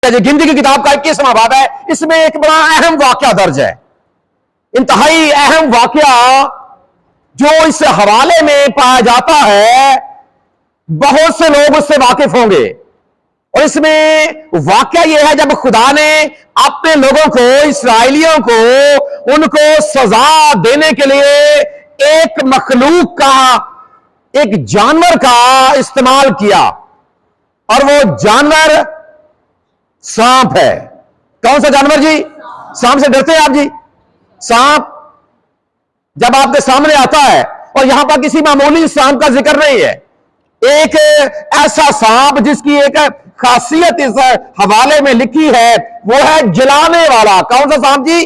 गिनती की किताब का 21वां बाब है। इसमें एक बड़ा अहम वाकया दर्ज है, इंतहाई अहम वाकया जो इस हवाले में पाया जाता है। बहुत से लोग उससे वाकिफ होंगे। और इसमें वाकया यह है जब खुदा ने अपने लोगों को, इस्राएलियों को, उनको सजा देने के लिए एक मखलूक का, एक जानवर का इस्तेमाल किया, और वो जानवर सांप है। कौन सा जानवर जी? सांप से डरते हैं आप जी? सांप जब आपके सामने आता है, और यहां पर किसी मामूली सांप का जिक्र नहीं है, एक ऐसा सांप जिसकी एक खासियत इस हवाले में लिखी है, वो है जलाने वाला। कौन सा सांप जी?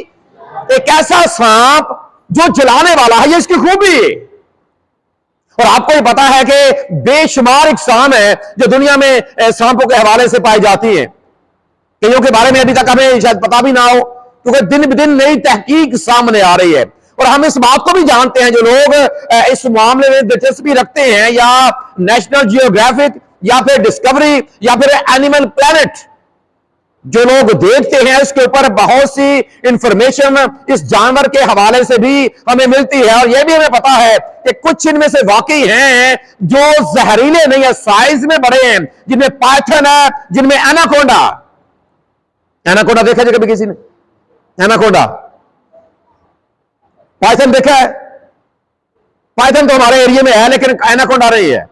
एक ऐसा सांप जो जलाने वाला है, ये इसकी खूबी है। और आपको ये पता है कि बेशुमार इकसाम है जो दुनिया में सांपों के हवाले से पाई जाती है। कईयों के बारे में अभी तक हमें शायद पता भी ना हो, क्योंकि दिन ब दिन नई तहकीक सामने आ रही है। और हम इस बात को भी जानते हैं, जो लोग इस मामले में दिलचस्पी रखते हैं, या नेशनल जियोग्राफिक या फिर डिस्कवरी या फिर एनिमल प्लैनेट जो लोग देखते हैं, उसके ऊपर बहुत सी इंफॉर्मेशन इस जानवर के हवाले से भी हमें मिलती है। और यह भी हमें पता है कि कुछ इनमें से वाकई हैं जो जहरीले नहीं है, साइज में बड़े हैं, जिनमें पाइथन है, जिनमें एनाकोंडा। एनाकोंडा देखा है कभी किसी ने? एनाकोंडा, पाइथन देखा है? पाइथन तो हमारे एरिया में है, लेकिन एनाकोंडा नहीं है।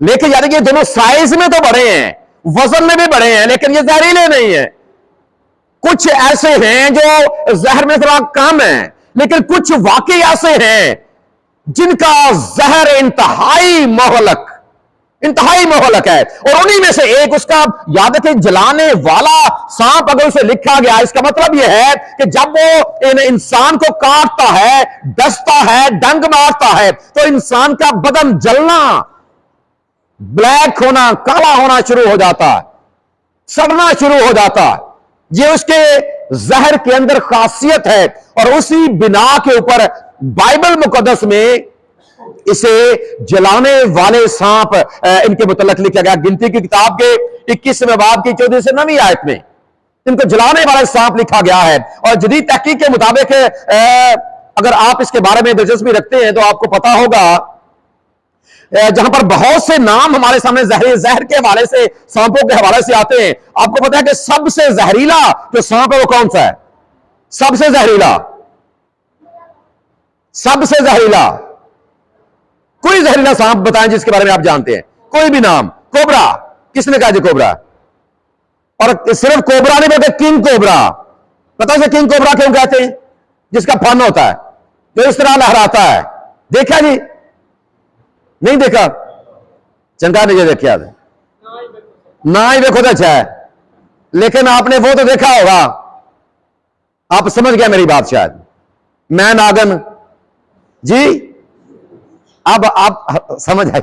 लेकिन यानी कि दोनों साइज में तो बड़े हैं, वजन में भी बड़े हैं, लेकिन ये जहरीले नहीं है। कुछ ऐसे हैं जो जहर में थोड़ा कम है, लेकिन कुछ वाकई ऐसे हैं जिनका जहर इंतहाई मोहलक है। और उन्हीं में से एक, उसका याद रखें, जलाने वाला सांप अगर उसे लिखा गया, इसका मतलब यह है कि जब वो इन इंसान को काटता है, डसता है, डंक मारता है, तो इंसान का बदन जलना, ब्लैक होना, काला होना शुरू हो जाता है, सड़ना शुरू हो जाता है। ये उसके जहर के अंदर खासियत है। और उसी बिना के ऊपर बाइबल मुकद्दस में इसे जलाने वाले सांप इनके मुतल्लिक लिखा गया। गिनती की किताब के 21वें बाब की 14 से 9वीं आयत में इनको जलाने वाले सांप लिखा गया है। और जदीद तहकीक के मुताबिक अगर आप इसके बारे में दिलचस्पी रखते हैं तो आपको पता होगा, जहां पर बहुत से नाम हमारे सामने जहर के हवाले से, सांपों के हवाले से आते हैं, आपको पता है कि सबसे जहरीला जो सांप है वो कौन सा है? सबसे जहरीला कोई जहरीला सांप बताएं जिसके बारे में आप जानते हैं, कोई भी नाम। कोबरा, किसने कहा जी कोबरा? और सिर्फ कोबरा नहीं बोलते, किंग कोबरा। पता है किंग कोबरा क्यों कहते हैं? जिसका फन होता है, जो इस तरह लहराता है। देखा जी? नहीं देखा? चंगा नहीं देखा ना ही देखो तो अच्छा है, लेकिन आपने वो तो देखा होगा। आप समझ गया मेरी बात शायद। मैं नागन जी, अब आप समझ आए।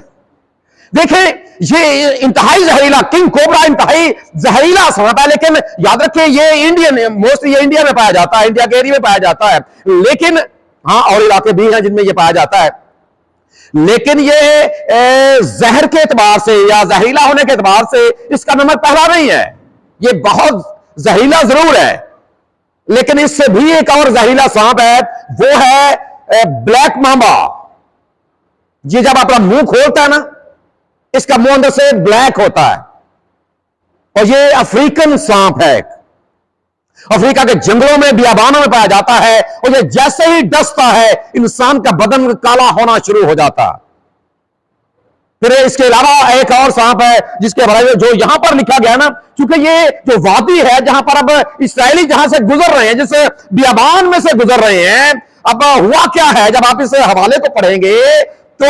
देखें, ये इंतहाई जहरीला किंग कोबरा इंतहाई जहरीला सांप है। लेकिन याद रखें, ये मोस्टली ये इंडिया में पाया जाता है, इंडिया के एरिया में पाया जाता है। लेकिन हाँ, और इलाके भी हैं जिनमें ये पाया जाता है। लेकिन ये जहर के एतबार से या जहरीला होने के एतबार से इसका नंबर पहला नहीं है। ये बहुत जहरीला जरूर है, लेकिन इससे भी एक और जहरीला सांप है, वो है ब्लैक मांबा। ये जब अपना मुंह खोलता है ना, इसका मुंह अंदर से ब्लैक होता है। और ये अफ्रीकन सांप है, अफ्रीका के जंगलों में, बियाबानों में पाया जाता है। और ये जैसे ही डसता है, इंसान का बदन काला होना शुरू हो जाता है। फिर इसके अलावा एक और सांप है जिसके बारे में जो यहां पर लिखा गया ना, क्योंकि ये जो वादी है जहां पर अब इसराइली जहां से गुजर रहे हैं, जैसे बियाबान में से गुजर रहे हैं, अब हुआ क्या है, जब आप इस हवाले को पढ़ेंगे तो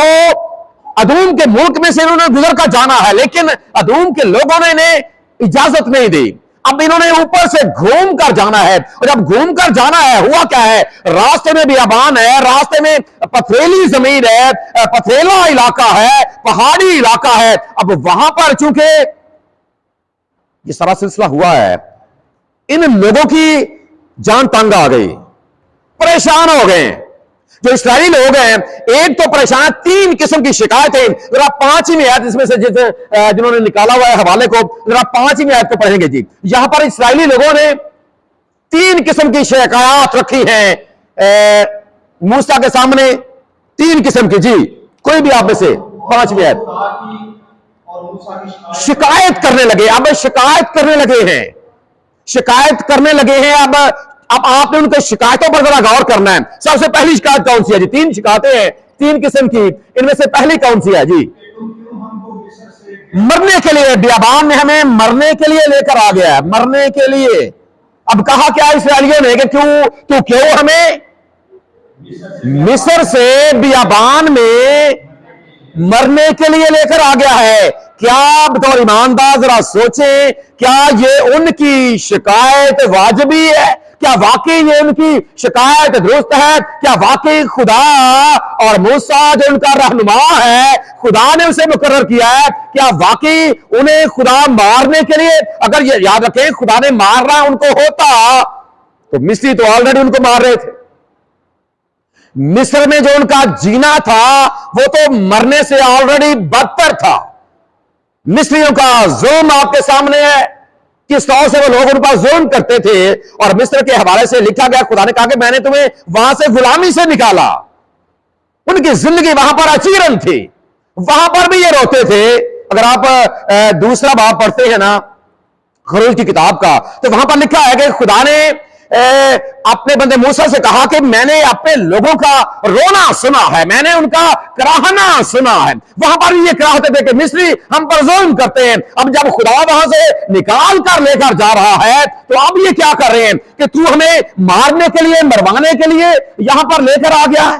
अदूम के मुल्क में से इन्होंने गुजर कर जाना है, लेकिन अदूम के लोगों ने इन्हें इजाजत नहीं दी। अब इन्होंने ऊपर से घूम कर जाना है। और जब घूम कर जाना है, हुआ क्या है, रास्ते में बियाबान है, रास्ते में पथरीली जमीन है, पथरीला इलाका है, पहाड़ी इलाका है। अब वहां पर चूंकि ये सारा सिलसिला हुआ है, इन लोगों की जान तंग आ गई, परेशान हो गए। जो इस्राएली लोग हैं, एक तो परेशान, 3 किस्म की शिकायतें। जरा 5वीं आयत इसमें से जिन्होंने निकाला हुआ है हवाले को, जरा 5वीं आयत को पढ़ेंगे जी। यहां पर इस्राएली लोगों ने 3 किस्म की शिकायत रखी हैं मूसा के सामने, 3 किस्म की जी। कोई भी आप में से 5वीं आयत। शिकायत करने लगे, अब शिकायत करने लगे हैं, शिकायत करने लगे हैं। अब आपने उनके शिकायतों पर जरा गौर करना है। सबसे पहली शिकायत कौन सी है जी? 3 शिकायतें हैं, 3 किस्म की। इनमें से पहली कौन सी है जी? मरने के लिए, बियाबान में हमें मरने के लिए लेकर आ गया है, मरने के लिए। अब कहा क्या इस्राएलियों ने कि क्यों हमें मिस्र से बियाबान में मरने के लिए लेकर आ गया है। क्या बतौर ईमानदार जरा सोचें, क्या ये उनकी शिकायत वाजिबी है? क्या वाकई ये उनकी शिकायत दुरुस्त है? क्या वाकई खुदा और मूसा जो उनका रहनुमा है, खुदा ने उसे मुकर्रर किया है? क्या वाकई उन्हें खुदा मारने के लिए, अगर ये याद रखें खुदा ने मारना उनको होता तो मिस्री तो ऑलरेडी उनको मार रहे थे। मिस्र में जो उनका जीना था वो तो मरने से ऑलरेडी बदतर था। मिस्रियों का जुल्म आपके सामने है, किस तरह से वो लोग उन पर जुल्म करते थे। और मिस्र के हवाले से लिखा गया, खुदा ने कहा कि मैंने तुम्हें वहां से गुलामी से निकाला। उनकी जिंदगी वहां पर अचीरन थी, वहां पर भी ये रोते थे। अगर आप दूसरा बाब पढ़ते हैं ना खरूज की किताब का, तो वहां पर लिखा है कि खुदा ने अपने बंदे मूसा से कहा कि मैंने अपने लोगों का रोना सुना है, मैंने उनका कराहना सुना है। वहां पर ये कराहते थे कि मिस्री हम पर जुल्म करते हैं। अब जब खुदा वहां से निकाल कर लेकर जा रहा है तो अब ये क्या कर रहे हैं कि तू हमें मारने के लिए, मरवाने के लिए यहां पर लेकर आ गया है।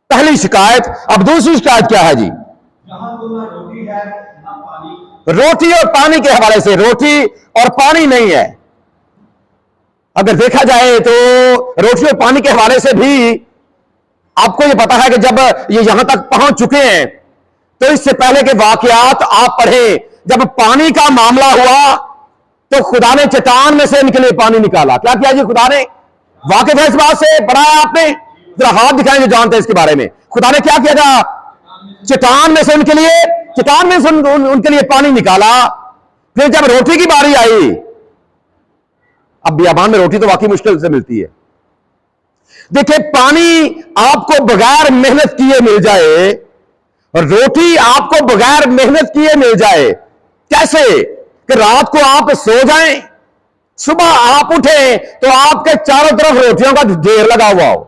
पहली शिकायत। अब दूसरी शिकायत क्या है जी? जहां तो ना रोटी है ना पानी। रोटी और पानी के हवाले से, रोटी और पानी नहीं है। अगर देखा जाए तो रोटी और पानी के हवाले से भी आपको यह पता है कि जब ये यहां तक पहुंच चुके हैं तो इससे पहले के वाकयात आप पढ़ें। जब पानी का मामला हुआ तो खुदा ने चट्टान में से इनके लिए पानी निकाला। क्या किया जी खुदा ने? वाकिफ है इस बात से? पढ़ा है आपने? जरा हाथ दिखाएं जो जानते हैं इसके बारे में। खुदा ने क्या किया था? चट्टान में से उनके लिए पानी निकाला। फिर जब रोटी की बारी आई, अब बियाबान में रोटी तो वाकई मुश्किल से मिलती है। देखिए, पानी आपको बगैर मेहनत किए मिल जाए और रोटी आपको बगैर मेहनत किए मिल जाए। कैसे? कि रात को आप सो जाएं, सुबह आप उठे तो आपके चारों तरफ रोटियों का ढेर लगा हुआ हो।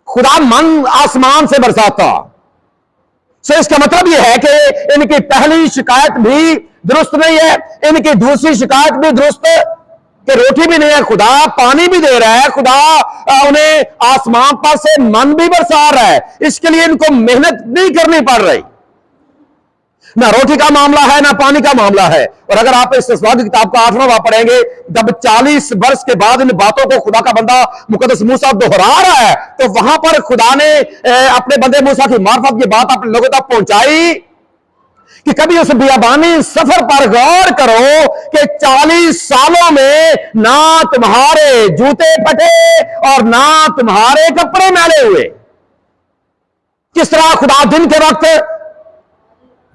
खुदा मन आसमान से बरसाता। सो इसका मतलब यह है कि इनकी पहली शिकायत भी दुरुस्त नहीं है, इनकी दूसरी शिकायत भी दुरुस्त कि रोटी भी नहीं है, खुदा पानी भी दे रहा है, खुदा उन्हें आसमान पर से मन भी बरसा रहा है। इसके लिए इनको मेहनत नहीं करनी पड़ रही। ना रोटी का मामला है ना पानी का मामला है। और अगर आप इस तस्वीर की किताब का 8वां बाब पढ़ेंगे, जब 40 वर्ष के बाद इन बातों को खुदा का बंदा मुकद्दस मूसा दोहरा रहा है तो वहां पर खुदा ने अपने बंदे मूसा की मार्फत ये बात अपने लोगों तक पहुंचाई कि कभी उस बियाबानी सफर पर गौर करो कि 40 सालों में ना तुम्हारे जूते फटे और ना तुम्हारे कपड़े मैले हुए। किस तरह खुदा दिन के वक्त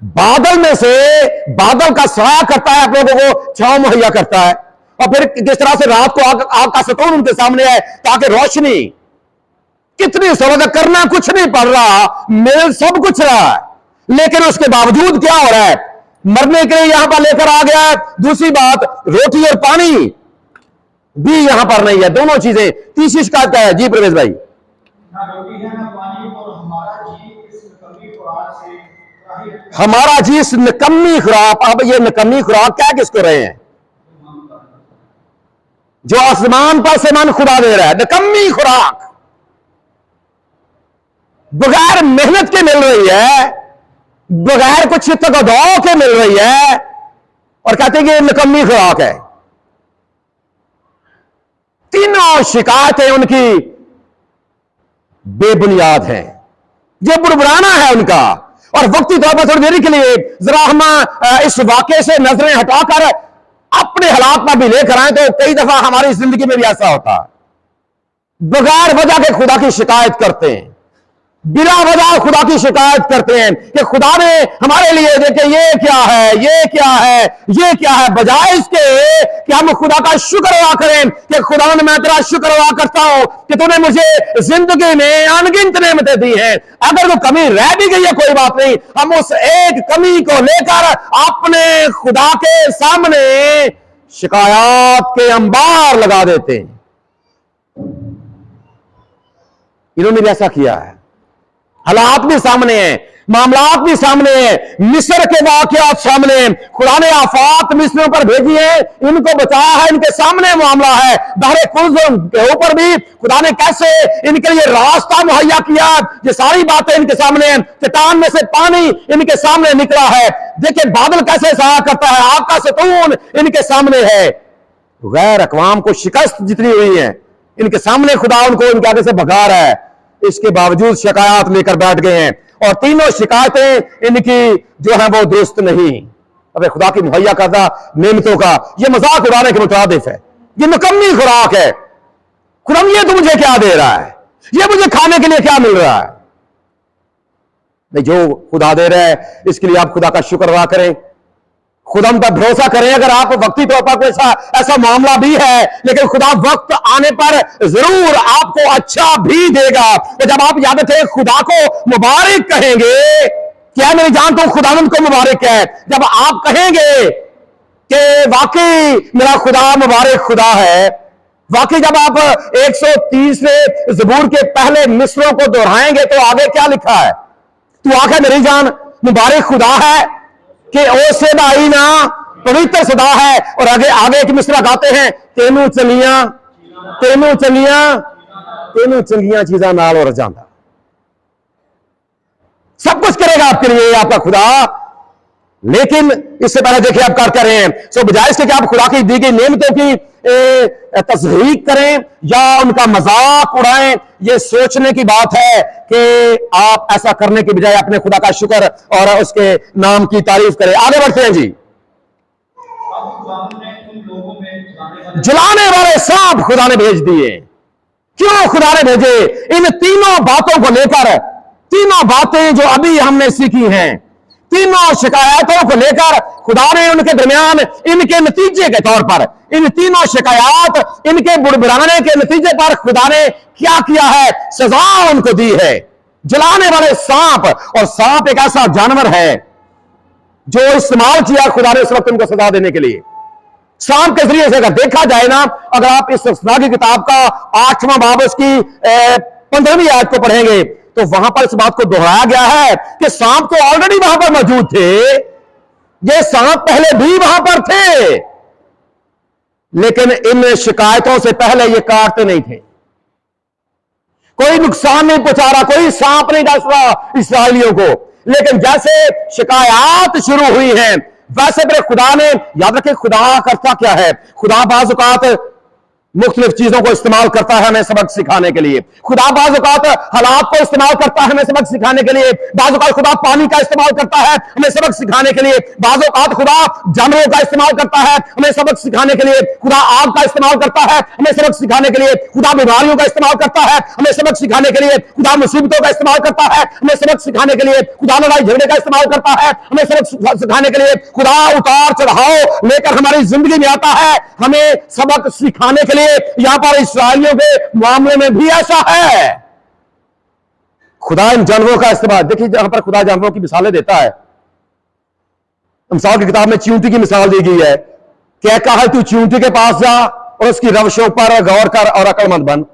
बादल में से बादल का साया करता है, आप लोगों को छांव मुहैया करता है, और फिर किस तरह से रात को आग का सतून उनके सामने है ताकि रोशनी। कितनी सरल, करना कुछ नहीं पड़ रहा, मिल सब कुछ रहा है, लेकिन उसके बावजूद क्या हो रहा है? मरने के लिए यहां पर लेकर आ गया है। दूसरी बात, रोटी और पानी भी यहां पर नहीं है, दोनों चीजें। तीसरी शिकायत क्या है जी प्रवेश भाई? ना रोटी है ना पानी, और हमारा जी इस नकम्मी खुराक से हमारा जी इस नकम्मी खुराक। अब ये नकम्मी खुराक क्या किसको रहे हैं? जो आसमान पर से मन खुदा दे रहा है। नकम्मी खुराक बगैर मेहनत के मिल रही है, बगैर कुछ तगदाव के मिल रही है, और कहते हैं कि ये नकम्मी खुराक है। तीनों शिकायतें उनकी बेबुनियाद हैं, जो बुरबुराना है उनका। और वक्ती तौर पर थोड़ी देरी के लिए जरा हम इस वाकये से नजरें हटाकर अपने हालात पर भी लेकर आए तो कई दफा हमारी जिंदगी में भी ऐसा होता है। बगैर वजह के खुदा की शिकायत करते हैं, बिना वजह खुदा की शिकायत करते हैं कि खुदा ने हमारे लिए देखे ये क्या है, ये क्या है, ये क्या है, बजाय इसके कि हम खुदा का शुक्र अदा करें कि खुदा ने, मैं तेरा शुक्र अदा करता हूं कि तूने मुझे जिंदगी में अनगिनत नेमतें दी हैं, अगर वो कमी रह भी गई है कोई बात नहीं, हम उस एक कमी को लेकर अपने खुदा के सामने शिकायत के अंबार लगा देते हैं। इन्होंने भी ऐसा किया है। हालात भी सामने हैं, मामलात भी सामने हैं, मिस्र के वाकयात सामने हैं, खुदा ने आफात मिस्रियों पर भेजी है, इनको बचाया है, इनके सामने मामला है। बहरे कुल्ज़ुम के ऊपर भी खुदा ने कैसे इनके लिए रास्ता मुहैया किया, ये सारी बातें इनके सामने हैं। चट्टान में से पानी इनके सामने निकला है, देखिए बादल कैसे सहायता करता है, आग का सतून इनके सामने है। गैर अक़वाम को शिकस्त जितनी हुई है इनके सामने खुदा उनको इनके आगे से भगा रहा है, इसके बावजूद शिकायत लेकर बैठ गए हैं, और तीनों शिकायतें इनकी जो है वो दुरुस्त नहीं। अबे खुदा की मुहैया करदा नेमतों का ये मजाक उड़ाने के मुताबिक है, ये निकम्मी खुराक है। खुदा ये तो मुझे क्या दे रहा है, ये मुझे खाने के लिए क्या मिल रहा है? नहीं, जो खुदा दे रहा है इसके लिए आप खुदा का शुक्र अदा करें, खुदा पर भरोसा करें। अगर आप वक्ती तौर पर कोई ऐसा मामला भी है, लेकिन खुदा वक्त आने पर जरूर आपको अच्छा भी देगा। तो जब आप याद रखें खुदा को मुबारक कहेंगे, क्या मेरी जान तो खुदावंद को मुबारक है, जब आप कहेंगे कि वाकई मेरा खुदा मुबारक खुदा है, वाकई जब आप 130वें ज़बूर के पहले मिसरों को दोहराएंगे तो आगे क्या लिखा है? तू आंखें मेरी जान मुबारक खुदा है कि ओ से दाई ना पवित्र सदा है। और आगे आगे एक मिसरा गाते हैं, तेनू चंगियां तेनू चंगियां तेनू चंगियां चीजा नाल और जांदा, सब कुछ करेगा आपके लिए आपका खुदा। लेकिन इससे पहले देखिए आप क्या कर रहे हैं, सो बजाय इसके कि आप खुदा की दी गई नेमतों की तस्दीक करें या उनका मजाक उड़ाएं, यह सोचने की बात है कि आप ऐसा करने की बजाय अपने खुदा का शुक्र और उसके नाम की तारीफ करें। आगे बढ़ते हैं जी। जलाने वाले सांप खुदा ने भेज दिए। क्यों खुदा ने भेजे? इन तीनों बातों को लेकर, तीनों बातें जो अभी हमने सीखी हैं, तीनों शिकायतों को लेकर खुदा ने उनके दरमियान इनके नतीजे के तौर पर, इन तीनों शिकायत इनके बुड़बुड़ाने के नतीजे पर खुदा ने क्या किया है? सजा उनको दी है। जलाने वाले सांप, और सांप एक ऐसा जानवर है जो इस्तेमाल किया खुदा ने इस वक्त उनको सजा देने के लिए। सांप के जरिए से अगर देखा जाए ना, अगर आप इस सना की किताब का 8वां बाब उसकी 15वीं आयत को पढ़ेंगे तो वहां पर इस बात को दोहराया गया है कि सांप तो ऑलरेडी वहां पर मौजूद थे, ये सांप पहले भी वहां पर थे, लेकिन इन शिकायतों से पहले ये काटते नहीं थे, कोई नुकसान नहीं पहुंचा रहा, कोई सांप नहीं डस रहा इस्राएलियों को। लेकिन जैसे शिकायत शुरू हुई है वैसे फिर खुदा ने, याद रखें खुदा करता क्या है, खुदा बाज़ औक़ात मुख्तलिफ चीजों को इस्तेमाल करता है हमें सबक सिखाने के लिए। खुदा बाज़ औक़ात हालात को इस्तेमाल करता है हमें सबक सिखाने के लिए। बाज़ औक़ात खुदा पानी का इस्तेमाल करता है हमें सबक सिखाने के लिए। बाज़ औक़ात खुदा जानवरों का इस्तेमाल करता है हमें सबक सिखाने के लिए। खुदा आग का इस्तेमाल करता है हमें सबक सिखाने के लिए। खुदा बीमारियों का इस्तेमाल करता है हमें सबक सिखाने के लिए। खुदा मुसीबतों का इस्तेमाल करता है हमें सबक सिखाने के लिए। खुदा लड़ाई झगड़े का इस्तेमाल करता है हमें सबक सिखाने के लिए। खुदा उतार चढ़ाव लेकर हमारी जिंदगी में आता है हमें सबक सिखाने के लिए। यहां पर इस्राएलियों के मामले में भी ऐसा है। खुदा इन जानवरों का इस्तेमाल, देखिए जहां पर खुदा जानवरों की मिसालें देता है, मिसाल की किताब में चींटी की मिसाल दी गई है। क्या कहा है, तू चींटी के पास जा और उसकी रवशों पर गौर कर और अक्लमंद बन।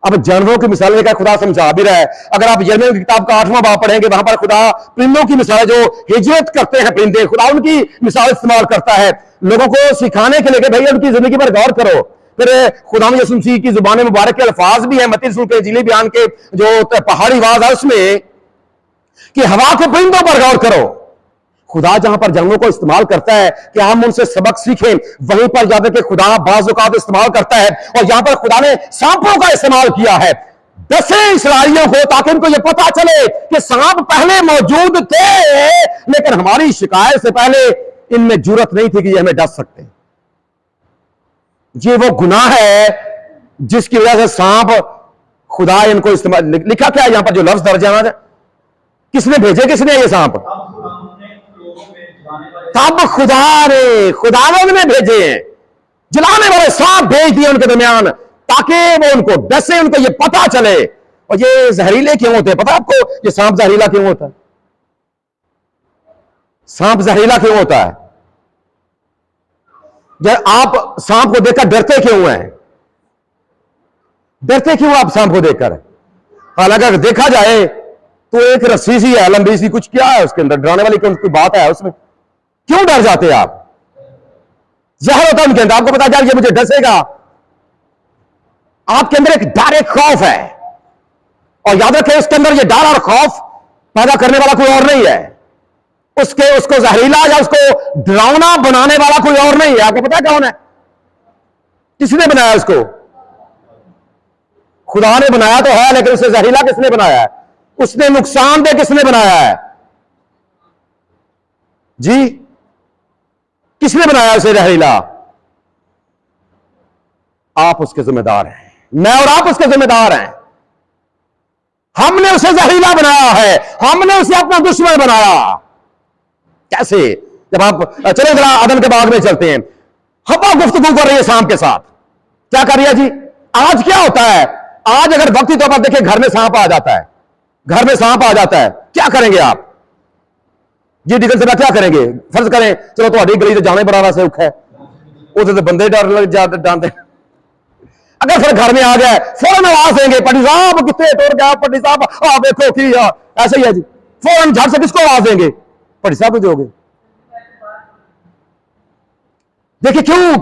अब जानवरों की मिसालें का खुदा समझा भी रहा है। अगर आप यिर्मयाह की किताब का 8वां बाब पढ़ेंगे वहां पर खुदा परिंदों की मिसाल, जो हिजरत करते हैं परिंदे, खुदा उनकी मिसाल इस्तेमाल करता है लोगों को सिखाने के लिए, भैया उनकी जिंदगी पर गौर करो। फिर खुदा यीशु मसीह की जुबान मुबारक के अल्फाज भी है मत्ती रसूल के इंजीली बयान के जो पहाड़ी आवाज है उसमें कि हवा के परिंदों पर गौर करो। खुदा जहां पर जानवरों को इस्तेमाल करता है कि हम उनसे सबक सीखें, वहीं पर जाकर के खुदा बाज़ औक़ात इस्तेमाल करता है। और यहां पर खुदा ने सांपों का इस्तेमाल किया है 10 इस्राएलियों को, ताकि उनको यह पता चले कि सांप पहले मौजूद थे, लेकिन हमारी शिकायत से पहले इनमें जुर्रत नहीं थी कि ये हमें डस सकते। ये वो गुनाह है जिसकी वजह से सांप, खुदा इनको इस्तेमाल, लिखा क्या है यहां पर जो लफ्ज दर्ज है, किसने भेजे, किसने ये सांप? तब खुदावंद ने भेजे हैं, जलाने वाले सांप भेज दिए उनके दरमियान, ताकि वो उनको डसे, उनको ये पता चले। और ये जहरीले क्यों होते हैं पता आपको? ये सांप जहरीला क्यों होता है? सांप जहरीला क्यों होता है? जब आप सांप को देखकर डरते क्यों हैं? डरते क्यों आप सांप को देखकर? हालांकि अगर देखा जाए तो एक रस्सी सी है, लंबी सी, कुछ क्या है उसके अंदर, डराने वाली कोई बात है उसमें? क्यों डर जाते हैं आप? जहर होता है उनके अंदर, आपको पता चल ये मुझे डसेगा, आपके अंदर एक डर, एक खौफ है। और याद रखें, उसके अंदर ये डर और खौफ पैदा करने वाला कोई और नहीं है। उसको जहरीला या उसको डरावना बनाने वाला कोई और नहीं है। आपको पता है कौन है? किसने बनाया उसको? खुदा ने बनाया तो है, लेकिन उसे जहरीला किसने बनाया है? उसने नुकसानदेह किसने बनाया है जी? किसने बनाया उसे जहरीला? आप उसके जिम्मेदार हैं, मैं और आप उसके जिम्मेदार हैं। हमने उसे जहरीला बनाया है, हमने उसे अपना दुश्मन बनाया। कैसे? जब आप चलो जरा अदन के बाग में चलते हैं, हवा गुफ्तगू कर रही है सांप के साथ। क्या कर रही है जी? आज क्या होता है? आज अगर वक्ती तौर पर देखिए, घर में सांप आ जाता है, घर में सांप आ जाता है, क्या करेंगे आप जी? डिगल से क्या करेंगे? फर्ज करें चलो तो गली से जाने बड़ा से औखा है, उधर तो बंदे डर लग जाते जानते। अगर फिर घर में आ गया, फौरन आवाज देंगे, पट्टी साहब कितने टूर गया, पट्टी साहब आप देखो कि ऐसे ही है जी। फौरन झट से किसको आवाज देंगे? पट्टी साहब को दोगे। देखिए क्यों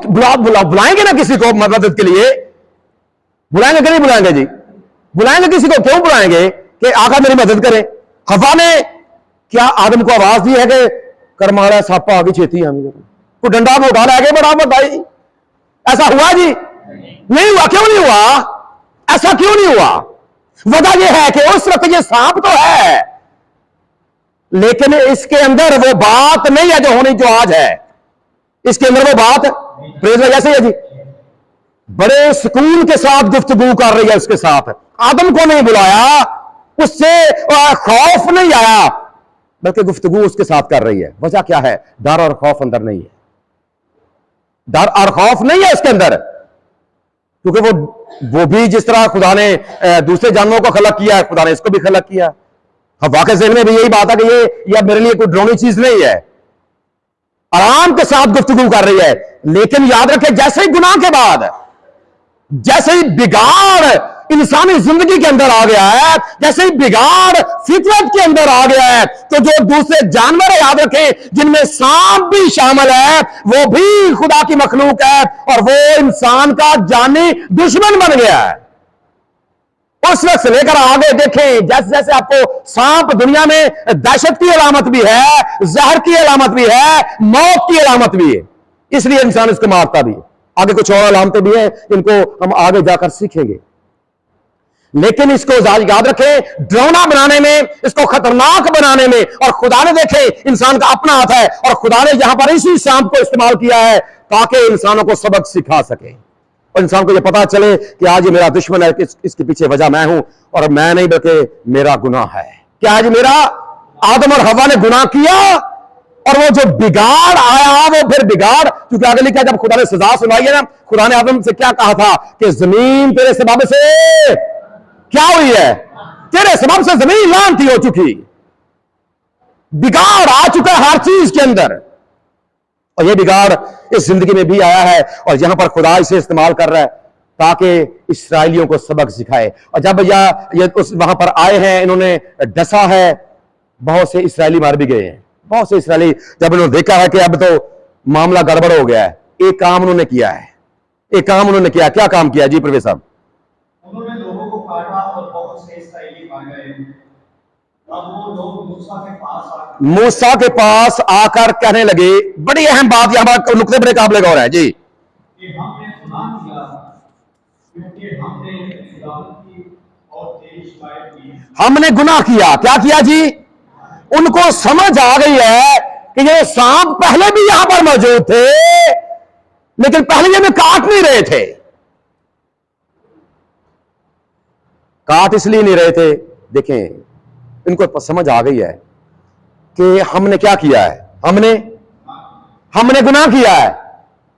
बुलाएंगे ना किसी को मदद के लिए? बुलाएंगे कि नहीं बुलाएंगे जी? बुलाएंगे किसी को, क्यों बुलाएंगे? कि आका मेरी मदद करें। हवा ने क्या आदम को आवाज दी है कि करमाड़ा सापा आगे छेती हमें को डंडा को उठा लागे बड़ा बताई? ऐसा हुआ जी? नहीं हुआ। क्यों नहीं हुआ? ऐसा क्यों नहीं हुआ? वजह यह है कि उस वक्त ये सांप तो है, लेकिन इसके अंदर वो बात नहीं है जो होनी, जो आज है। इसके अंदर वो बात प्रेज जैसे है जी, बड़े सुकून के साथ गुफ्तगू कर रही है उसके साथ। आदम को नहीं बुलाया, उससे खौफ नहीं आया, बल्कि गुफ्तगू उसके साथ कर रही है। वजह क्या है? डर और खौफ अंदर नहीं है। डर और खौफ नहीं है उसके अंदर, क्योंकि वो भी जिस तरह खुदा ने दूसरे जानवरों को खलक किया है, खुदा ने इसको भी खलक किया। हवा के ज़हन में भी यही बात है कि ये मेरे लिए कोई डरावनी चीज नहीं है। आराम के साथ गुफ्तगू कर रही है। लेकिन याद रखें, जैसे ही गुनाह के बाद, जैसे ही बिगाड़ इंसानी जिंदगी के अंदर आ गया है, जैसे ही बिगाड़ फितरत के अंदर आ गया है, तो जो दूसरे जानवर है, याद रखें, जिनमें सांप भी शामिल है, वो भी खुदा की मखलूक है, और वो इंसान का जानी दुश्मन बन गया है। उस वक्त से लेकर आगे देखें, जैसे जैसे आपको सांप दुनिया में दहशत की अलामत भी है, जहर की अलामत भी है, मौत की अलामत भी है, इसलिए इंसान इसको मारता भी है। आगे कुछ और अलामतें भी हैं, इनको हम आगे जाकर सीखेंगे। लेकिन इसको याद रखें, डरावना बनाने में, इसको खतरनाक बनाने में, और खुदा ने देखे इंसान का अपना हाथ है, और खुदा ने यहां पर इसी सांप को इस्तेमाल किया है ताकि इंसानों को सबक सिखा सके, और इंसान को यह पता चले कि आज ये मेरा दुश्मन है, इसके पीछे वजह मैं हूं, और मैं नहीं बल्कि मेरा गुनाह है। क्या आज मेरा आदम और हवा ने गुनाह किया, और वो जो बिगाड़ आया, वो फिर बिगाड़, क्योंकि आगे लिखा जब खुदा ने सजा सुनाई है ना, खुदा ने आदम से क्या कहा था कि जमीन तेरे सबब से क्या हुई है? तेरे सबब से जमीन लानती हो चुकी, बिगाड़ आ चुका है हर चीज के अंदर, और यह बिगाड़ इस जिंदगी में भी आया है, और यहां पर खुदा इसे इस्तेमाल कर रहा है ताकि इस्राएलियों को सबक सिखाए। और जब ये उस वहां पर आए हैं, इन्होंने डसा है, बहुत से इस्राएली मार भी गए हैं। बहुत से इस्राएली जब इन्होंने देखा है कि अब तो मामला गड़बड़ हो गया है, एक काम उन्होंने किया है। एक काम उन्होंने किया। क्या काम किया जी प्रवेश साहब? उन्होंने लोगों को काटा और बहुत से इस्राएली मार गए। अब वो लोग मूसा के पास आकर कहने लगे, बड़ी अहम बात यहां पर नुक्ते बड़े काबिल गौर है जी, कि हमने गुनाह किया क्योंकि हमने खुदावंद की और तेरी शिकायत की। हमने गुनाह किया। क्या किया जी? उनको समझ आ गई है कि ये सांप पहले भी यहां पर मौजूद थे, लेकिन पहले ये में काट नहीं रहे थे। काट इसलिए नहीं रहे थे, देखें इनको समझ आ गई है कि हमने क्या किया है, हमने गुनाह किया है।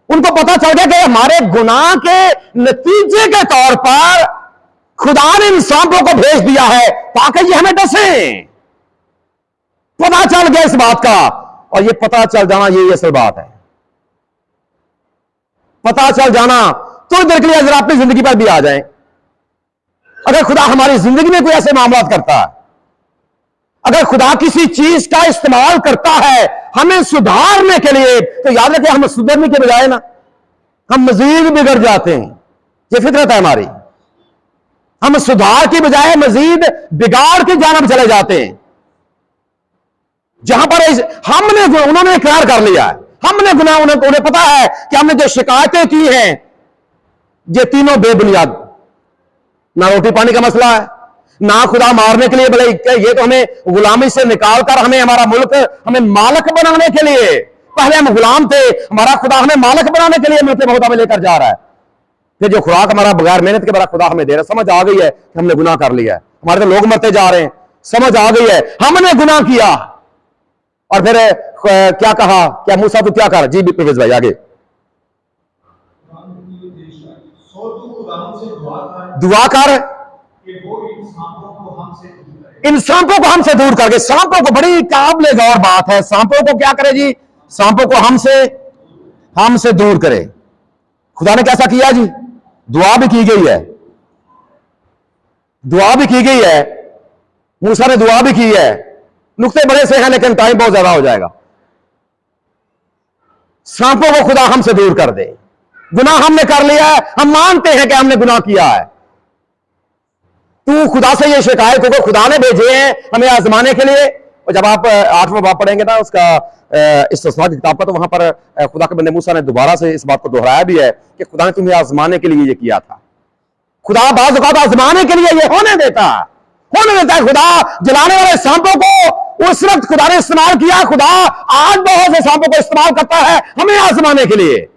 उनको पता चल गया कि हमारे गुनाह के नतीजे के तौर पर खुदा ने इन सांपों को भेज दिया है ताकि ये हमें डसे। पता चल गया इस बात का, और ये पता चल जाना यही असल बात है। पता चल जाना तो देर के लिए अगर अपनी जिंदगी पर भी आ जाए, अगर खुदा हमारी जिंदगी में कोई ऐसे मामला करता है, अगर खुदा किसी चीज का इस्तेमाल करता है हमें सुधारने के लिए, तो याद रखें हम सुधरने के बजाय ना हम मजीद बिगड़ जाते हैं। ये फितरत है हमारी, हम सुधार की बजाय मजीद बिगाड़ की जानब चले जाते हैं। जहां पर उन्होंने इकरार कर लिया है, हमने गुनाह, उन्हें पता है कि हमने जो शिकायतें की हैं ये तीनों बेबुनियाद, ना रोटी पानी का मसला है, ना खुदा मारने के लिए, भले ये तो हमें गुलामी से निकालकर हमें हमारा मुल्क हमें मालिक बनाने के लिए, पहले हम गुलाम थे, हमारा खुदा हमें मालिक बनाने के लिए मरते बहुत हमें लेकर जा रहा है। फिर जो खुराक हमारा बगैर मेहनत के बड़ा खुदा हमें दे रहा है। समझ आ गई है कि हमने गुनाह कर लिया है, हमारे तो लोग मरते जा रहे हैं। समझ आ गई है हमने गुनाह किया, और फिर क्या कहा, क्या मूसा तू क्या कर, जी प्रोफेसर भाई आगे। दुआ कर इन सांपों को हमसे दूर करके, सांपों को, बड़ी काबिले गौर बात है, सांपों को क्या करे जी, सांपों को हमसे दूर करे। खुदा ने कैसा किया जी, दुआ भी की गई है, दुआ भी की गई है, मूसा ने दुआ भी की है। नुक्ते बड़े से हैं लेकिन टाइम बहुत ज्यादा हो जाएगा। सांपों को खुदा हमसे दूर कर दे। गुनाह हमने कर लिया है, हम मानते हैं कि हमने गुनाह किया है। तू खुदा से ये शिकायत को खुदा ने भेजे हैं हमें आजमाने के लिए। और जब आप 8वां बाब पढ़ेंगे ना उसका इस्तिस्ना की किताब का, तो वहां पर खुदा के बंदे मूसा ने दोबारा से इस बात को दोहराया भी है कि खुदा ने तुम्हें आजमाने के लिए ये किया था। खुदा बाज़ औक़ात आजमाने के लिए ये होने देता है। खुदा जलाने वाले सांपों को उस वक्त खुदा ने इस्तेमाल किया, खुदा आज बहुत से सांपों को इस्तेमाल करता है हमें आजमाने के लिए।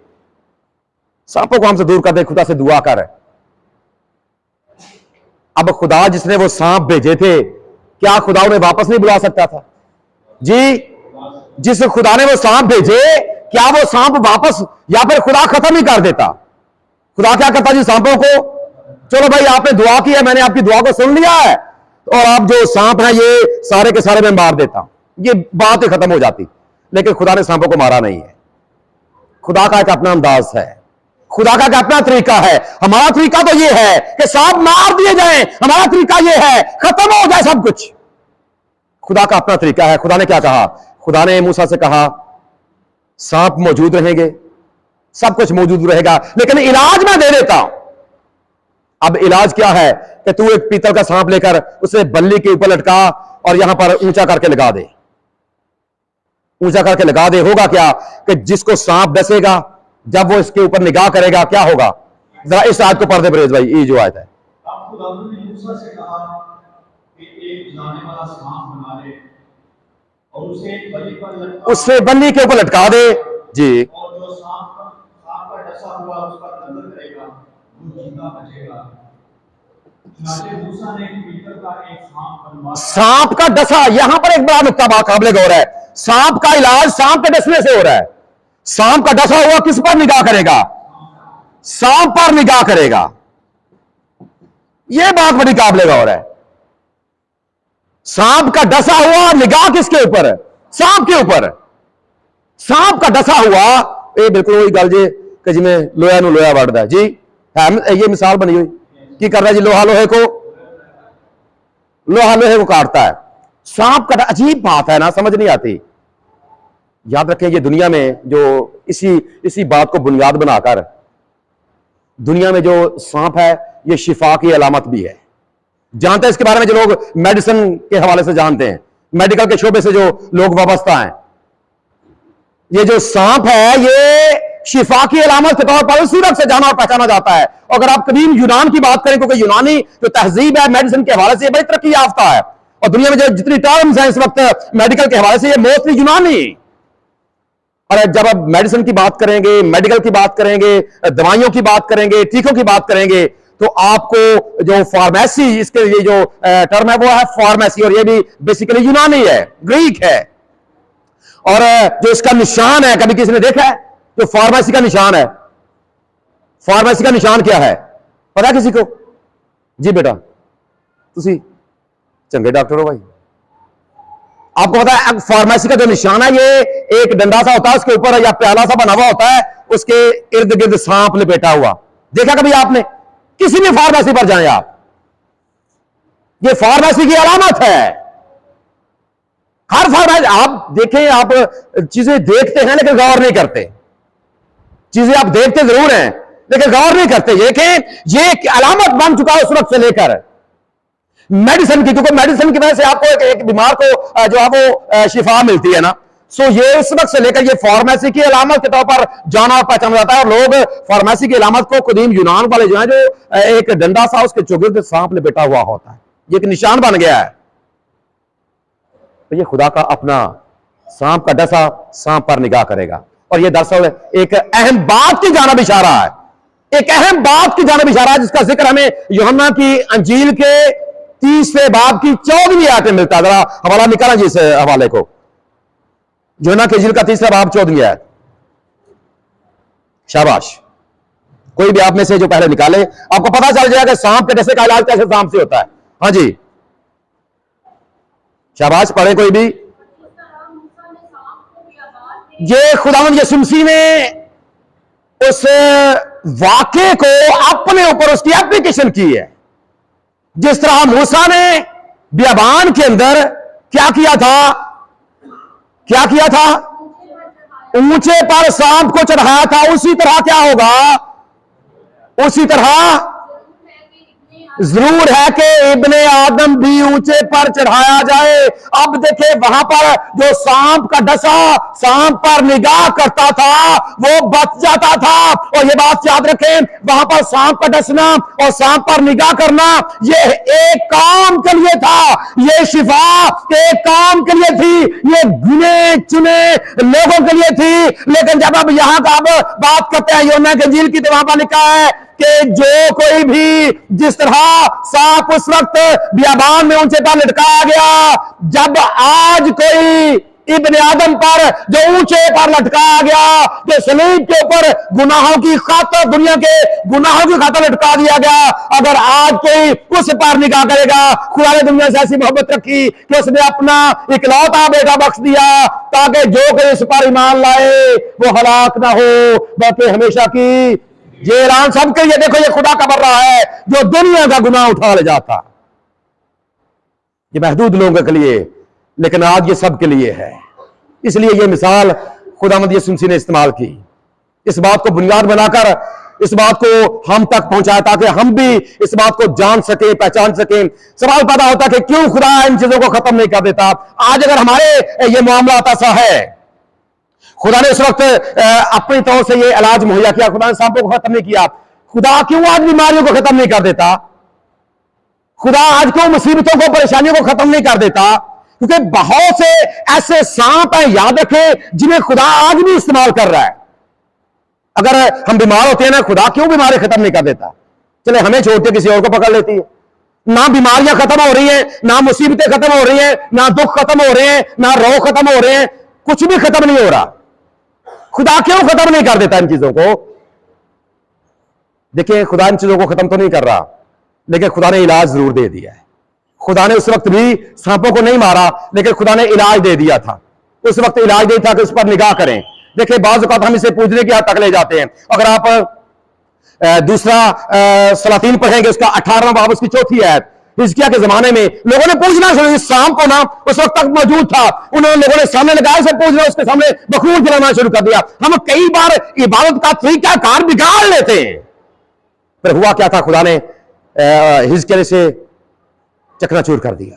सांपों को हमसे दूर कर दे, खुदा से दुआ कर। अब खुदा जिसने वो सांप भेजे थे, क्या खुदा उन्हें वापस नहीं बुला सकता था जी? जिस खुदा ने वो सांप भेजे, क्या वो सांप वापस, या फिर खुदा खत्म ही कर देता? खुदा क्या करता जी सांपों को, चलो भाई आपने दुआ की है, मैंने आपकी दुआ को सुन लिया है, और आप जो सांप है ये सारे के सारे मैं मार देता हूं, ये बात ही खत्म हो जाती। लेकिन खुदा ने सांपों को मारा नहीं है। खुदा का एक अपना अंदाज है, खुदा का एक अपना तरीका है। हमारा तरीका तो ये है कि सांप मार दिए जाएं, हमारा तरीका ये है खत्म हो जाए सब कुछ। खुदा का अपना तरीका है। खुदा ने क्या कहा, खुदा ने मूसा से कहा सांप मौजूद रहेंगे, सब कुछ मौजूद रहेगा, लेकिन इलाज मैं दे देता हूं। अब इलाज क्या है कि तू एक पीतल का सांप लेकर उसे बल्ली के ऊपर लटका और यहां पर ऊंचा करके लगा दे, ऊंचा करके लगा दे। होगा क्या कि जिसको सांप डसेगा, जब वो इसके ऊपर निगाह करेगा क्या होगा? जरा इस आयत को पढ़ दे परेश भाई, ये जो आयत है। से कहा कि एक जलाने वाला सांप बना ले और उसे बल्ली के ऊपर लटका दे जी, और जो सांप का डसा हुआ उस पर नजर करेगा वो जिंदा बचेगा। मूसा ने पीतल का एक सांप बनवाया। सांप का डसा, यहां पर एक बड़ा नुक्ता काबिल गौर है। सांप का इलाज सांप के डसने से हो रहा है। सांप का डसा हुआ किस पर निगाह करेगा? सांप पर निगाह करेगा। यह बात बड़ी काबिल गौर है। सांप का डसा हुआ, निगाह किसके ऊपर? सांप के ऊपर। सांप का डसा हुआ, ये बिल्कुल वही गल जे कि जिमें लोहा नूं लोहा वड़दा जी है। ये मिसाल बनी हुई की कर रहा जी, लोहा लोहे को काटता है। सांप का, अजीब बात है ना, समझ नहीं आती। याद रखें ये दुनिया में जो इसी बात को बुनियाद बनाकर दुनिया में जो सांप है ये शिफा की अलामत भी है। जानते हैं इसके बारे में जो लोग मेडिसिन के हवाले से जानते हैं, मेडिकल के शोबे से जो लोग वाबस्ता हैं, ये जो सांप है ये शिफा की अलामत के तौर पर उसी वक्त से जाना और पहचाना जाता है। अगर आप कदीम यूनान की बात करें, क्योंकि यूनानी जो तहजीब है मेडिसिन के हवाले से ये बड़ी तरक्की याफ्ता है, और दुनिया में जो जितनी टर्म्स हैं इस वक्त मेडिकल के हवाले से ये मोस्टली यूनानी। और जब आप मेडिसिन की बात करेंगे, मेडिकल की बात करेंगे, दवाइयों की बात करेंगे, टीकों की बात करेंगे, तो आपको जो फार्मेसी, इसके लिए जो टर्म है वो है फार्मेसी, और ये भी बेसिकली यूनानी है, ग्रीक है। और जो इसका निशान है, कभी किसी ने देखा है जो फार्मेसी का निशान है? फार्मेसी का निशान क्या है, पता है किसी को? जी बेटा, तुसी चंगे डॉक्टर हो भाई, आपको पता है फार्मेसी का जो निशान है, ये एक डंडा सा होता है, उसके ऊपर या प्याला सा बना हुआ होता है, उसके इर्द गिर्द सांप लपेटा हुआ। देखा कभी आपने? किसी भी फार्मेसी पर जाएं आप, ये फार्मेसी की अलामत है। हर फार्मेसी आप देखें, आप चीजें देखते हैं लेकिन गौर नहीं करते। चीजें आप देखते जरूर हैं लेकिन गौर नहीं करते। देखें, ये एक अलामत बन चुका है उस वक्त से लेकर मेडिसिन की, क्योंकि मेडिसिन की वजह से आपको एक बीमार को जो है वो शिफा मिलती है ना। सो ये उस वक्त से लेकर ये फार्मेसी की अलामत के तौर पर जाना और पहचाना जाता है। और लोग फार्मेसी की अलामत को कदीम यूनान वाले जो है, जो एक डंडा सा उसके चौगिर्द सांप लपेटा हुआ होता है, ये एक निशान बन गया है। तो ये खुदा का अपना सांप का डसा सांप पर निगाह करेगा। और ये दरअसल एक अहम बात की जानिब इशारा है, एक अहम बात की जानिब इशारा है, जिसका जिक्र हमें यूहन्ना की अंजील के 30वें बाब की 14वीं आयत में मिलता है। जरा हवाला निकाला जी इस हवाले को, यूहन्ना की अंजील का 30वां बाब 14वीं आयत। शाबाश, कोई भी आप में से जो पहले निकाले, आपको पता चल जाएगा सांप के डसे का इलाज कैसे सांप से होता है। हाँ जी, शाबाश, पढ़े कोई भी। ये खुदावंद यीशु मसीह ने उस वाक़े को अपने ऊपर उसकी एप्लीकेशन की है। जिस तरह मूसा ने बियाबान के अंदर क्या किया था, क्या किया था? ऊंचे पर सांप को चढ़ाया था, उसी तरह क्या होगा? उसी तरह जरूर है कि इब्ने आदम भी ऊंचे पर चढ़ाया जाए। अब देखे, वहां पर जो सांप का डसा सांप पर निगाह करता था वो बच जाता था। और ये बात याद रखें, वहां पर सांप का डसना और सांप पर निगाह करना ये एक काम के लिए था, ये शिफा एक काम के लिए थी, ये गिने चुने लोगों के लिए थी। लेकिन जब अब यहां का अब बात करते हैं यूहन्ना की अंजील की, तो वहां पर लिखा है कि जो कोई भी, जिस तरह सांप उस वक्त बियाबान में ऊंचे पर लटकाया गया, जब आज कोई इब्ने आदम पर जो ऊंचे पर लटकाया गया, जो सलीब के ऊपर गुनाहों की खातर, दुनिया के गुनाहों की खातर लटका दिया गया, अगर आज कोई उस पर निगाह करेगा, खुदा ने दुनिया से ऐसी मोहब्बत रखी कि उसने अपना इकलौता बेटा बख्श दिया, ताकि जो कोई इस पर ईमान लाए वो हलाक ना हो बल्कि हमेशा की ये ऐलान सबके लिए। देखो, ये खुदा का बर्रा है जो दुनिया का गुनाह उठा ले जाता। ये महदूद लोगों के लिए, लेकिन आज ये सबके लिए है। इसलिए ये मिसाल खुदावंद यीशु मसीह ने इस्तेमाल की, इस बात को बुनियाद बनाकर इस बात को हम तक पहुंचाया, ताकि हम भी इस बात को जान सके, पहचान सके। सवाल पैदा होता कि क्यों खुदा इन चीजों को खत्म नहीं कर देता। आज अगर हमारे ये मामला ऐसा है, खुदा ने उस वक्त अपनी तौर से ये इलाज मुहैया किया, खुदा ने सांपों को खत्म नहीं किया। खुदा क्यों आज बीमारियों को खत्म नहीं कर देता? खुदा आज क्यों मुसीबतों को, परेशानियों को खत्म नहीं कर देता? क्योंकि बहुत से ऐसे सांप हैं, याद रखें, जिन्हें खुदा आज भी इस्तेमाल कर रहा है। अगर हम बीमार होते हैं ना, खुदा क्यों बीमारी खत्म नहीं कर देता? चले हमें छोड़ के किसी और को पकड़ लेती है। ना बीमारियां खत्म हो रही हैं, ना मुसीबतें खत्म हो रही हैं, ना दुख खत्म हो रहे हैं, ना रोग खत्म हो रहे हैं, कुछ भी खत्म नहीं हो रहा। खुदा क्यों खत्म नहीं कर देता इन चीजों को? देखिए, खुदा इन चीजों को खत्म तो नहीं कर रहा, लेकिन खुदा ने इलाज जरूर दे दिया है। खुदा ने उस वक्त भी सांपों को नहीं मारा, लेकिन खुदा ने इलाज दे दिया था। उस वक्त इलाज नहीं था कि उस पर निगाह करें। देखिए, बाज़ औक़ात हम इसे पूजने की हद तक ले जाते हैं। अगर आप दूसरा सलातीन पढ़ेंगे, उसका 18वां बाब, उसकी 4थी आयत, हिजकिय्याह के जमाने में लोगों ने पूजना शुरू, इस सांप को ना उस वक्त तक मौजूद था, उन्होंने लोगों ने सामने लगाया, से पूजना, उसके सामने बखूर जलाना शुरू कर दिया। हम कई बार इबादत का तरीकाकार बिगाड़ लेते हैं। पर हुआ क्या था? खुदा ने हिजकिय्याह से चकनाचूर कर दिया।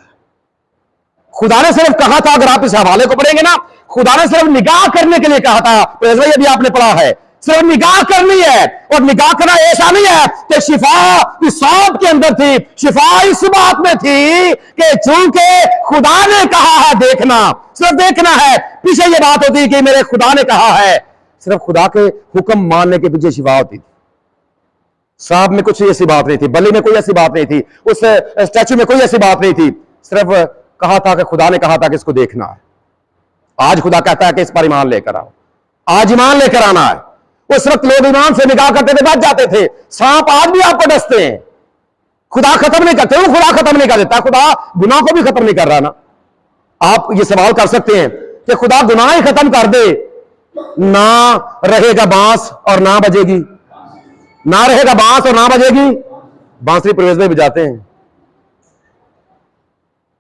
खुदा ने सिर्फ कहा था, अगर आप इस हवाले को पढ़ेंगे ना, खुदा ने सिर्फ निगाह करने के लिए कहा था। तो ऐसा भी आपने पढ़ा है, सिर्फ निगाह करनी है। और निगाह करना ऐसा नहीं है कि शिफा इस सांप के अंदर थी, शिफा इस बात में थी कि चूंकि खुदा ने कहा है देखना, सिर्फ देखना है। पीछे ये बात होती कि मेरे खुदा ने कहा है, सिर्फ खुदा के हुक्म मानने के पीछे शिफा होती थी। सांप में कुछ ऐसी बात नहीं थी, बलि में कोई ऐसी बात नहीं थी, उस स्टैचू में कोई ऐसी बात नहीं थी। सिर्फ कहा था कि खुदा ने कहा था कि इसको देखना है। आज खुदा कहता है कि इस पर ईमान लेकर आओ, आज ईमान लेकर आना है। उस वक्त लोग ईमान से निगाह करते थे, बच जाते थे। सांप आज भी आपको डसते हैं। खुदा खत्म नहीं करते, खुदा खत्म नहीं कर देता, खुदा गुनाह को भी खत्म नहीं कर रहा ना। आप ये सवाल कर सकते हैं कि खुदा गुनाह ही खत्म कर दे, ना रहेगा बांस और ना बजेगी, ना रहेगा बांस और ना बजेगी। बांसुरी प्रवेश में बजाते हैं,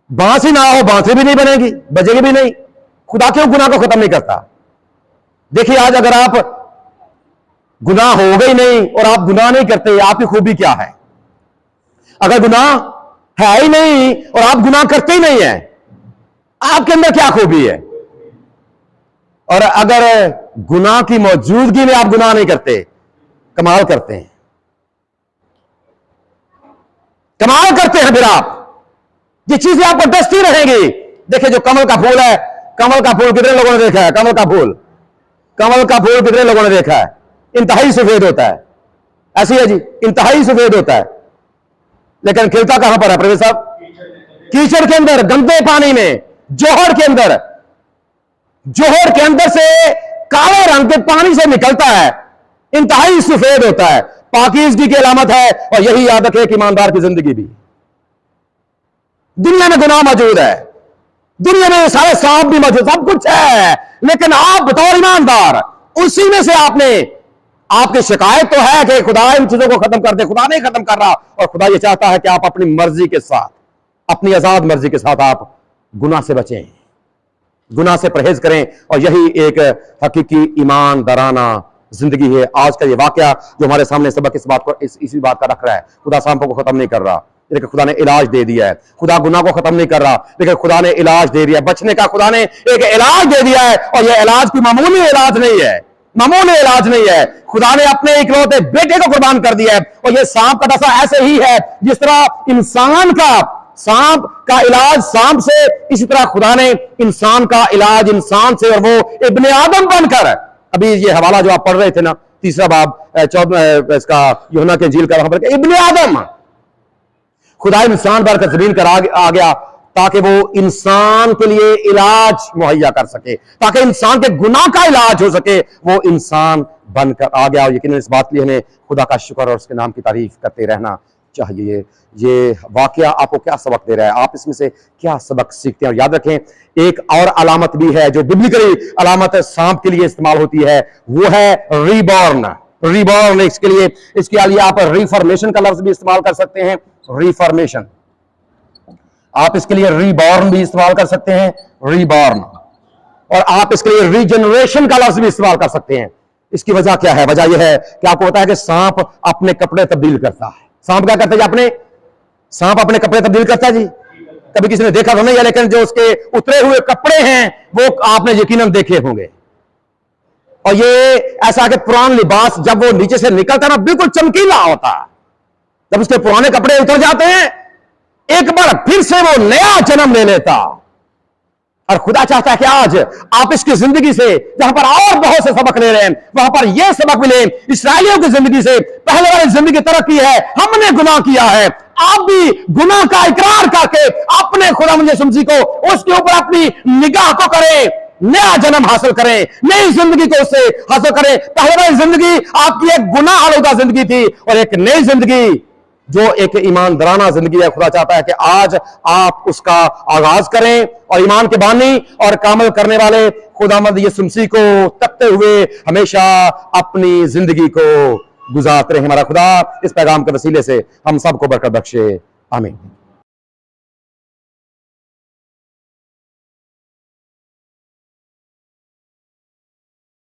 बांस ही ना हो बांसुरी भी नहीं बनेगी, बजेगी भी नहीं। खुदा क्यों गुनाह को खत्म नहीं करता? देखिए आज अगर आप गुनाह हो गई नहीं और आप गुनाह नहीं करते, आपकी खूबी क्या है? अगर गुनाह है ही नहीं और आप गुनाह करते ही नहीं है, आपके अंदर क्या खूबी है? और अगर गुनाह की मौजूदगी में आप गुनाह नहीं करते, कमाल करते हैं, कमाल करते हैं। फिर आप ये चीजें आपको डसती रहेंगी। देखिए जो कमल का फूल है, कमल का फूल कितने लोगों ने देखा है? कमल का फूल, कमल का फूल कितने लोगों ने देखा है? इंतहाई सफेद होता है, ऐसी है जी, इंतहाई सफेद होता है, लेकिन खिलता कहां पर है प्रवीण साहब? कीचड़ के अंदर, गंदे पानी में, जोहर के अंदर। जोहर के अंदर से काले रंग के पानी से निकलता है, इंतहाई सफेद होता है, पाकीज़गी की अलामत है। और यही याद रखें कि ईमानदार की जिंदगी भी। दुनिया में गुनाह मौजूद है, दुनिया में सारे सांप भी मौजूद, सब कुछ है, लेकिन आप बतौर ईमानदार उसी में से आपकी शिकायत तो है कि खुदा इन चीजों को खत्म कर दे। खुदा नहीं खत्म कर रहा, और खुदा ये चाहता है कि आप अपनी मर्जी के साथ, अपनी आजाद मर्जी के साथ आप गुनाह से बचें, गुनाह से परहेज करें। और यही एक हकीकी ईमानदाराना जिंदगी है। आज का ये वाकया जो हमारे सामने सबक इस बात को इसी बात का रख रहा है। खुदा सांपों को खत्म नहीं कर रहा, लेकिन खुदा ने इलाज दे दिया है। खुदा गुनाह को खत्म नहीं कर रहा, लेकिन खुदा ने इलाज दे दिया। बचने का खुदा ने एक इलाज दे दिया है, और यह इलाज कोई मामूली इलाज नहीं है, मामूली इलाज नहीं है। खुदा ने अपने इकलौते बेटे को कुर्बान कर दिया है। और यह सांप का डसा ऐसे ही है जिस तरह इंसान का सांप का इलाज सांप से, इसी तरह खुदा ने इंसान का इलाज इंसान से, और वो इब्ने आदम बनकर। अभी ये हवाला जो आप पढ़ रहे थे ना, 3 बाब 14 इसका यूहन्ना के इंजील का, वहां पर इब्ने आदम, खुदा इंसान बनकर जमीन पर आ गया ताकि वो इंसान के लिए इलाज मुहैया कर सके, ताकि इंसान के गुनाह का इलाज हो सके। वो इंसान बनकर आ गया, और यकीनन इस बात के लिए हमें खुदा का शुक्र और उसके नाम की तारीफ करते रहना चाहिए। ये वाकया आपको क्या सबक दे रहा है? आप इसमें से क्या सबक सीखते हैं? और याद रखें, एक और अलामत भी है जो बिब्लिकली अलामत सांप के लिए इस्तेमाल होती है, वो है रीबॉर्न। रीबॉर्न, इसके लिए आप रिफॉर्मेशन का लफ्ज भी इस्तेमाल कर सकते हैं, रिफॉर्मेशन। आप इसके लिए रीबॉर्न भी इस्तेमाल कर सकते हैं, रीबॉर्न। और आप इसके लिए रीजनरेशन का लफ्ज भी इस्तेमाल कर सकते हैं। इसकी वजह क्या है? वजह यह है कि आपको पता है कि सांप अपने कपड़े तब्दील करता है। सांप क्या करता है? सांप अपने कपड़े तब्दील करता है जी। कभी किसी ने देखा तो नहीं है, लेकिन जो उसके उतरे हुए कपड़े हैं वो आपने यकीनन देखे होंगे। और ये ऐसा कि पुराना लिबास जब वो नीचे से निकलता ना, बिल्कुल चमकीला होता। जब उसके पुराने कपड़े उतर जाते हैं, एक बार फिर से वो नया जन्म ले लेता। और खुदा चाहता है कि आज आप इसकी जिंदगी से, जहां पर और बहुत से सबक ले रहे हैं, वहां पर यह सबक मिले। इस्राएलियों की जिंदगी से पहले वाली जिंदगी तरक्की है, हमने गुनाह किया है। आप भी गुनाह का इकरार करके अपने खुदा यीशु मसीह को, उसके ऊपर अपनी निगाह को करें, नया जन्म हासिल करें, नई जिंदगी को उससे हासिल करें। पहले वाली जिंदगी आपकी एक गुनाह आलूदा जिंदगी थी, और एक नई जिंदगी जो एक ईमानदाराना जिंदगी है। खुदा चाहता है कि आज आप उसका आगाज करें, और ईमान के बानी और कामल करने वाले खुदावंद यीशु मसीह को तकते हुए हमेशा अपनी जिंदगी को गुजारते रहे। हमारा खुदा इस पैगाम के वसीले से हम सबको बरकत बख्शे। आमीन।